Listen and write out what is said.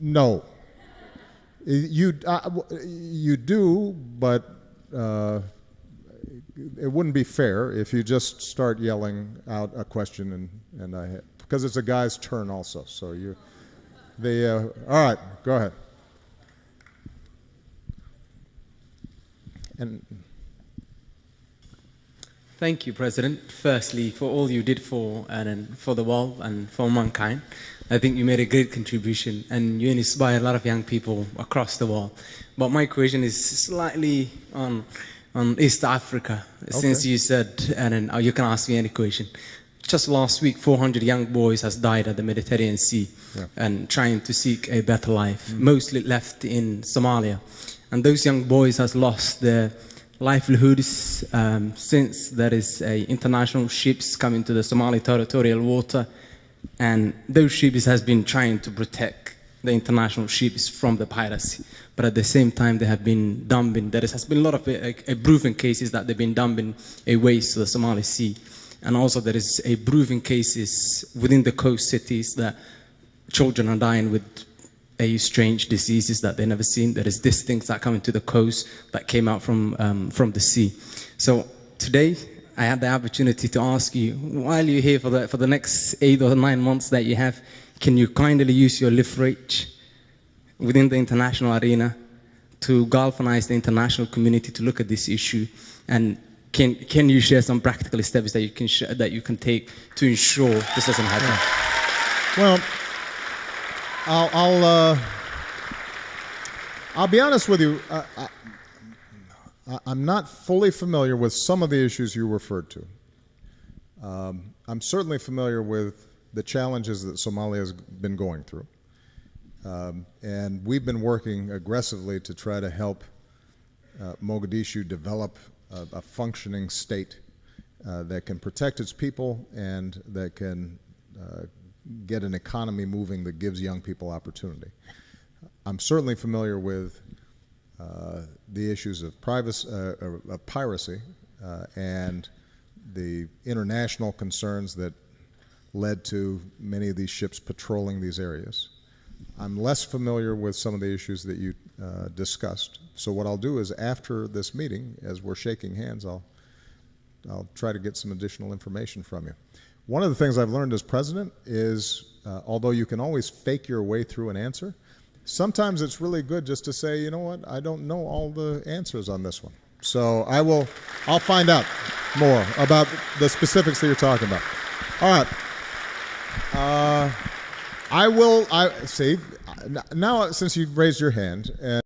No. You do, but it wouldn't be fair if you just start yelling out a question because it's a guy's turn also. So all right, go ahead. And thank you, President. Firstly, for all you did for the world and for mankind. I think you made a great contribution, and you inspired a lot of young people across the world. But my question is slightly on East Africa, since you said, and you can ask me any question. Just last week, 400 young boys has died at the Mediterranean Sea, and trying to seek a better life, mostly left in Somalia. And those young boys has lost their livelihoods since there is international ships coming to the Somali territorial water, and those ships has been trying to protect the international ships from the piracy. But at the same time, they have been dumping. There has been a lot of proven cases that they've been dumping a waste to the Somali Sea. And also there is a proven cases within the coast cities that children are dying with strange diseases that they've never seen. There is these things that come into the coast that came out from the sea. So today, I had the opportunity to ask you, while you're here for the next 8 or 9 months that you have, can you kindly use your leverage within the international arena to galvanize the international community to look at this issue? And can you share some practical steps that you can take to ensure this doesn't happen? Well, I'll be honest with you. I'm not fully familiar with some of the issues you referred to. I'm certainly familiar with the challenges that Somalia has been going through. And we've been working aggressively to try to help Mogadishu develop a functioning state that can protect its people and that can get an economy moving that gives young people opportunity. I'm certainly familiar with the issues of piracy and the international concerns that led to many of these ships patrolling these areas. I'm less familiar with some of the issues that you discussed. So what I'll do is after this meeting, as we're shaking hands, I'll try to get some additional information from you. One of the things I've learned as president is, although you can always fake your way through an answer, sometimes it's really good just to say, you know what, I don't know all the answers on this one. So I'll find out more about the specifics that you're talking about. All right. See, now since you've raised your hand,